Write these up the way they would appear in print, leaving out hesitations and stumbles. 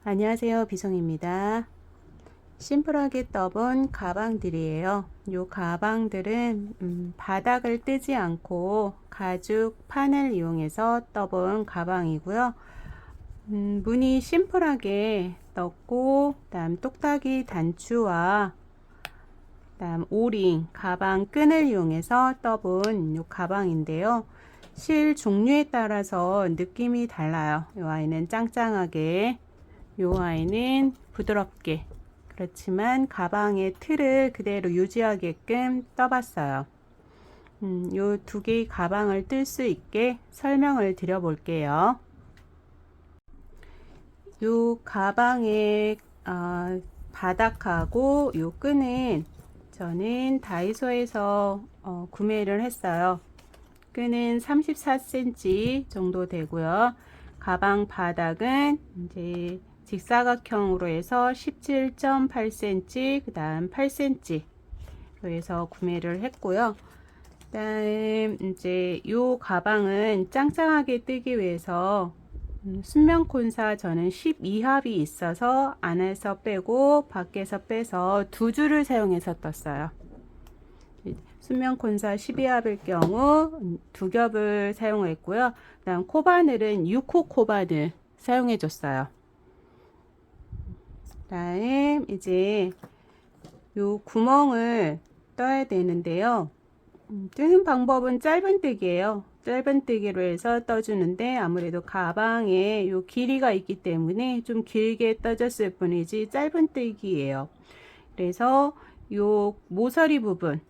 안녕하세요, 비송입니다. 심플하게 떠본 가방들이에요. 이 가방들은 바닥을 뜨지 않고 가죽 판을 이용해서 떠본 가방이고요. 무늬 심플하게 떴고, 다음 똑딱이 단추와 다음 오링, 가방 끈을 이용해서 떠본 이 가방인데요. 실 종류에 따라서 느낌이 달라요. 이 아이는 짱짱하게, 이 아이는 부드럽게, 그렇지만 가방의 틀을 그대로 유지하게끔 떠봤어요. 이 두 개의 가방을 뜰 수 있게 설명을 드려 볼게요. 이 가방의 바닥하고 이 끈은 저는 다이소에서 구매를 했어요. 끈은 34cm 정도 되고요. 가방 바닥은 이제 직사각형으로 해서 17.8cm, 그 다음 8cm로 해서 구매를 했고요. 그다음 이제 요 가방은 짱짱하게 뜨기 위해서 순면콘사 저는 12합이 있어서 안에서 빼고 밖에서 빼서 두 줄을 사용해서 떴어요. 순면콘사 12합일 경우 두 겹을 사용했고요. 그다음 코바늘은 6호 코바늘 사용해 줬어요. 그다음 이제 요 구멍을 떠야 되는데요. 뜨는 방법은 짧은뜨기예요. 짧은뜨기로 해서 떠주는데 아무래도 가방에 요 길이가 있기 때문에 좀 길게 떠졌을 뿐이지 짧은뜨기예요. 그래서 요 모서리 부분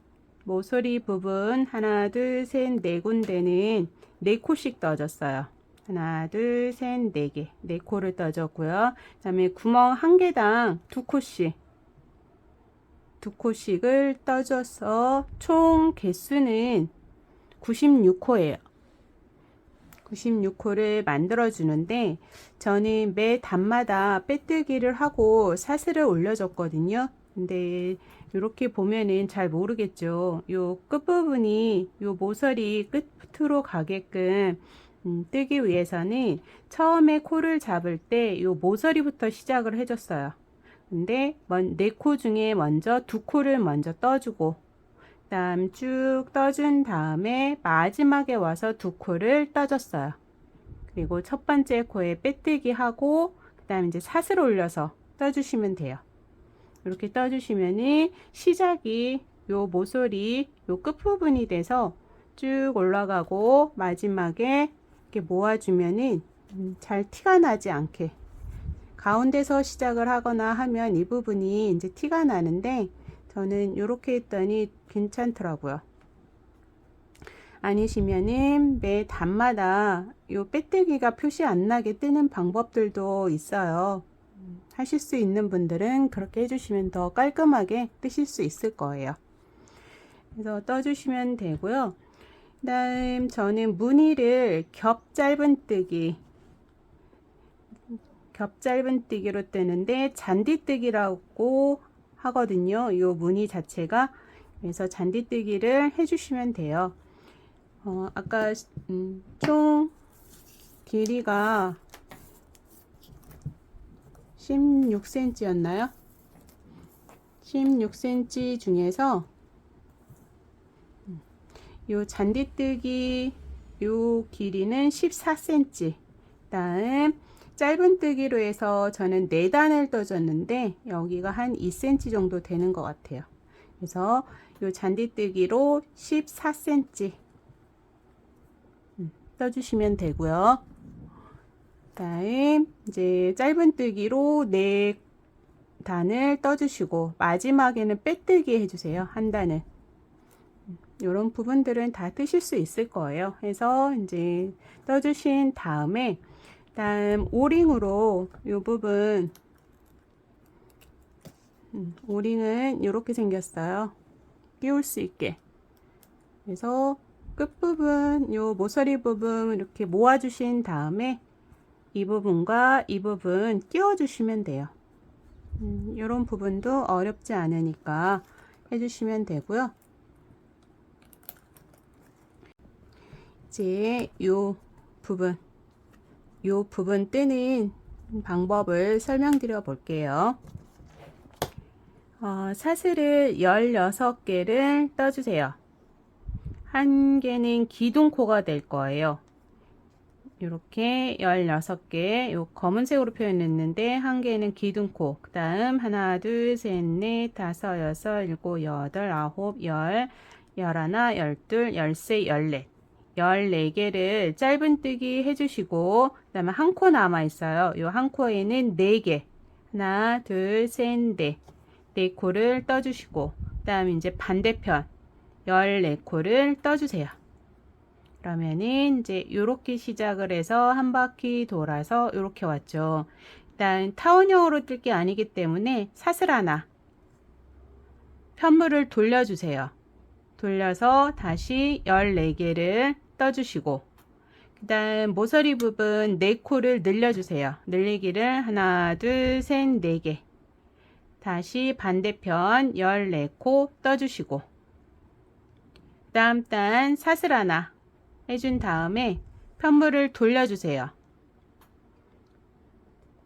하나 둘셋네 군데는 네 코씩 떠줬어요. 하나 둘셋네 개, 네 코를 떠줬고요. 그 다음에 구멍 한 개당 두 코씩을 떠줘서 총 개수는 96호예요. 96호를 만들어 주는데 저는 매 단마다 빼뜨기를 하고 사슬을 올려줬거든요. 근데 이렇게 보면은 잘 모르겠죠. 요 끝부분이 요 모서리 끝으로 가게끔 뜨기 위해서는 처음에 코를 잡을 때 요 모서리부터 시작을 해줬어요. 근데 네 코 중에 먼저 두 코를 먼저 떠주고 다음 쭉 떠준 다음에 마지막에 와서 두 코를 떠줬어요. 그리고 첫 번째 코에 빼뜨기 하고 그 다음 이제 사슬 올려서 떠주시면 돼요. 이렇게 떠주시면은 시작이 요 모서리 요 끝부분이 돼서 쭉 올라가고 마지막에 이렇게 모아주면은 잘 티가 나지 않게 가운데서 시작을 하거나 하면 이 부분이 이제 티가 나는데 저는 이렇게 했더니 괜찮더라고요. 아니시면은 매 단마다 요 빼뜨기가 표시 안 나게 뜨는 방법들도 있어요. 하실 수 있는 분들은 그렇게 해주시면 더 깔끔하게 뜨실 수 있을 거예요. 그래서 떠주시면 되고요. 그 다음 저는 무늬를 겹 짧은뜨기로 뜨는데 잔디뜨기라고 하거든요. 이 무늬 자체가. 그래서 잔디뜨기를 해주시면 돼요. 아까 총 길이가 16cm였나요? 16cm 중에서 요 잔디뜨기 요 길이는 14cm. 다음 짧은뜨기로 해서 저는 4단을 떠줬는데 여기가 한 2cm 정도 되는 것 같아요. 그래서 요 잔디뜨기로 14cm 떠주시면 되고요. 다음 이제 짧은뜨기로 4단을 떠주시고 마지막에는 빼뜨기 해주세요. 한 단을. 이런 부분들은 다 뜨실 수 있을 거예요. 해서 이제 떠주신 다음에 다음 오링으로 이 부분 오링은 이렇게 생겼어요. 끼울 수 있게. 그래서 끝부분 요 모서리 부분 이렇게 모아 주신 다음에 이 부분과 이 부분 끼워 주시면 돼요. 이런 부분도 어렵지 않으니까 해주시면 되고요. 이제 요 부분 뜨는 방법을 설명드려 볼게요. 사슬을 16개를 떠주세요. 한 개는 기둥코가 될 거예요. 이렇게 16개, 요 검은색으로 표현했는데 한 개는 기둥코, 그 다음 하나, 둘, 셋, 넷, 다섯, 여섯, 일곱, 여덟, 아홉, 열, 열하나, 열둘, 열세, 열넷 14개를 짧은뜨기 해주시고 그 다음에 한 코 남아 있어요. 요 한 코에는 4개 하나, 둘, 셋, 넷 4코를 떠주시고 그 다음에 이제 반대편 14코를 떠주세요. 그러면은 이제 이렇게 시작을 해서 한 바퀴 돌아서 이렇게 왔죠. 일단 타원형으로 뜰 게 아니기 때문에 사슬 하나 편물을 돌려주세요. 돌려서 다시 14개를 떠주시고 그 다음 모서리 부분 4코를 늘려주세요. 늘리기를 하나, 둘, 셋, 4개 다시 반대편 14코 떠주시고 그 다음 단 사슬 하나 해준 다음에 편물을 돌려주세요.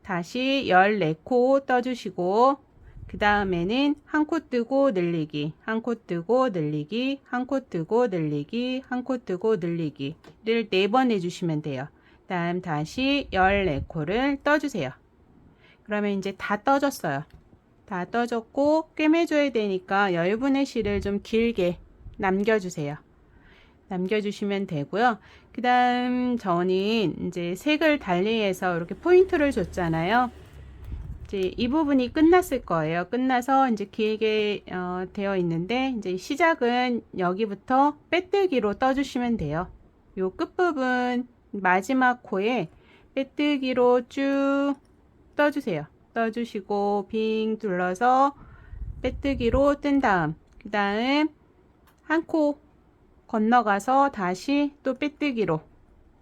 다시 14코 떠주시고 그 다음에는 한 코 뜨고 늘리기, 한 코 뜨고 늘리기, 한 코 뜨고 늘리기, 한 코 뜨고 늘리기를 4번 해주시면 돼요. 다음 다시 14코를 떠주세요. 그러면 이제 다 떠졌어요. 다 떠졌고 꿰매줘야 되니까 여유분의 실을 좀 길게 남겨주세요. 남겨주시면 되고요. 그 다음 저는 이제 색을 달리해서 이렇게 포인트를 줬잖아요. 이제 이 부분이 끝났을 거예요. 끝나서 이제 길게 되어 있는데 이제 시작은 여기부터 빼뜨기로 떠주시면 돼요. 요 끝부분 마지막 코에 빼뜨기로 쭉 떠주세요. 떠주시고 빙 둘러서 빼뜨기로 뜬 다음 그 다음 한 코 건너가서 다시 또 빼뜨기로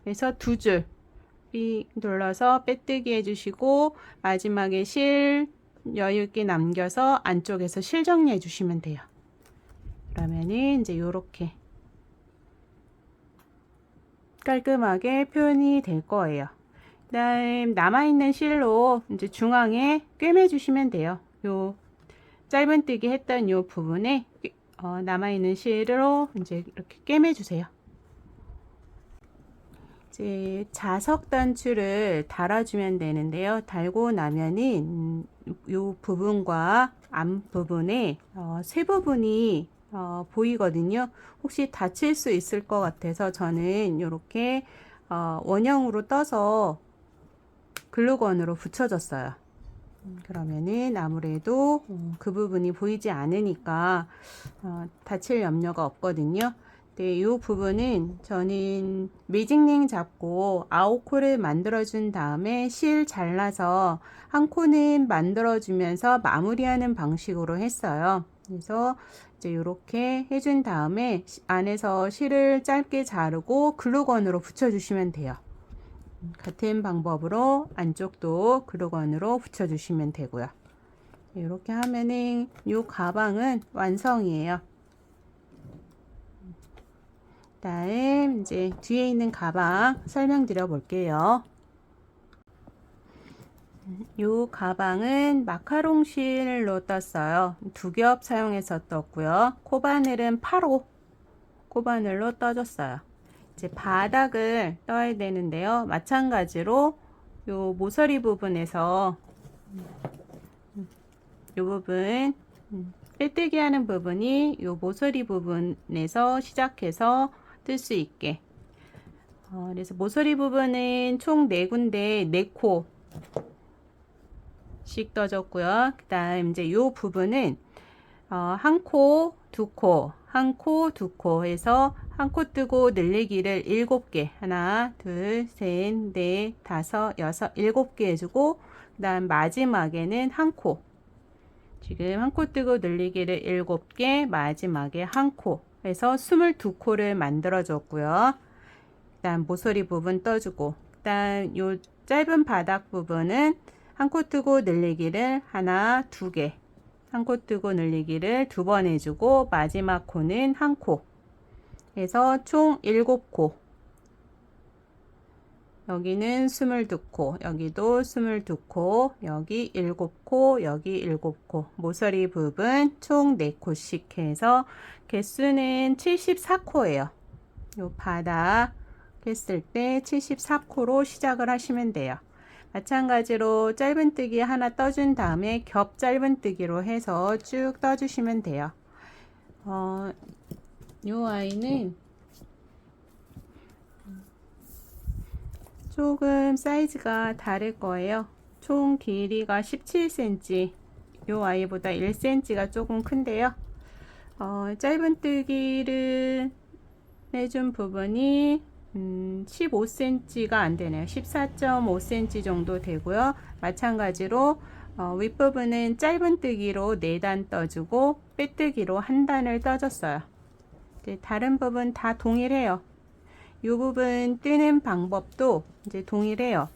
해서 2줄 빙 눌러서 빼뜨기 해주시고 마지막에 실 여유있게 남겨서 안쪽에서 실 정리해 주시면 돼요. 그러면은 이제 요렇게 깔끔하게 표현이 될 거예요. 그 다음 남아있는 실로 이제 중앙에 꿰매 주시면 돼요. 요 짧은뜨기 했던 요 부분에 남아있는 실로 이제 이렇게 꿰매 주세요. 이제 자석 단추를 달아주면 되는데요. 달고 나면은 요 부분과 앞 부분에 세 부분이 보이거든요. 혹시 다칠 수 있을 것 같아서 저는 이렇게 원형으로 떠서 글루건으로 붙여줬어요. 그러면은 아무래도 그 부분이 보이지 않으니까 다칠 염려가 없거든요. 네, 이 부분은 저는 매직링 잡고 9코를 만들어 준 다음에 실 잘라서 한 코는 만들어 주면서 마무리하는 방식으로 했어요. 그래서 이제 이렇게 해준 다음에 안에서 실을 짧게 자르고 글루건으로 붙여 주시면 돼요. 같은 방법으로 안쪽도 글루건으로 붙여 주시면 되고요. 이렇게 하면은 이 가방은 완성이에요. 다음 이제 뒤에 있는 가방 설명드려 볼게요. 이 가방은 마카롱 실로 떴어요. 2겹 사용해서 떴고요. 코바늘은 8호 코바늘로 떠줬어요. 이제 바닥을 떠야 되는데요. 마찬가지로 요 모서리 부분에서 요 부분 빼뜨기 하는 부분이 요 모서리 부분에서 시작해서 뜰 수 있게 그래서 모서리 부분은 총 4군데 4코씩 떠줬고요. 그 다음 이제 요 부분은 한 코, 2코, 한 코, 2코 해서 한 코 뜨고 늘리기를 7개 하나, 둘, 셋, 넷, 다섯, 여섯, 7개 해주고 그 다음 마지막에는 한 코 지금 한 코 뜨고 늘리기를 7개 마지막에 한 코 해서 22코를 만들어 줬고요. 그 다음 모서리 부분 떠주고 그 다음 요 짧은 바닥 부분은 한 코 뜨고 늘리기를 하나, 2개 한 코 뜨고 늘리기를 2번 해주고 마지막 코는 한 코 해서 총 7코 여기는 22코, 여기도 22코, 여기 7코, 여기 7코. 모서리 부분 총 4코씩 해서 개수는 74코예요. 요 바닥 했을 때 74코로 시작을 하시면 돼요. 마찬가지로 짧은뜨기 하나 떠준 다음에 겹 짧은뜨기로 해서 쭉 떠주시면 돼요. 요 아이는 조금 사이즈가 다를 거예요. 총 길이가 17cm, 요 아이보다 1cm가 조금 큰데요. 짧은뜨기를 해준 부분이 15cm가 안 되네요. 14.5cm 정도 되고요. 마찬가지로 윗부분은 짧은뜨기로 4단 떠주고 빼뜨기로 1단을 떠줬어요. 다른 부분 다 동일해요. 이 부분 뜨는 방법도 이제 동일해요.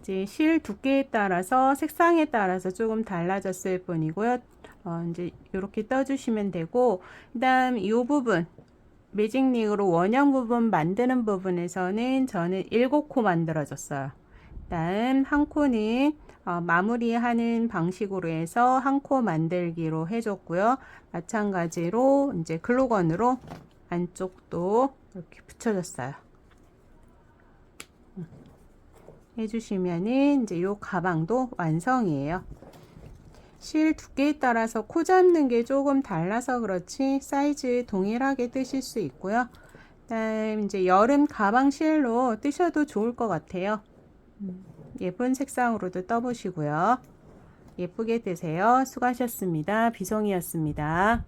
이제 실 두께에 따라서 색상에 따라서 조금 달라졌을 뿐이고요. 이제 이렇게 떠주시면 되고, 그다음 이 부분 매직링으로 원형 부분 만드는 부분에서는 저는 7코 만들어줬어요. 그다음 한 코는 마무리하는 방식으로 해서 한 코 만들기로 해줬고요. 마찬가지로 이제 글루건으로 안쪽도 이렇게 붙여줬어요. 해주시면은 이제 요 가방도 완성이에요. 실 두께에 따라서 코 잡는 게 조금 달라서 그렇지 사이즈 동일하게 뜨실 수 있고요. 그다음 이제 여름 가방 실로 뜨셔도 좋을 것 같아요. 예쁜 색상으로도 떠보시고요. 예쁘게 뜨세요. 수고하셨습니다. 비송이었습니다.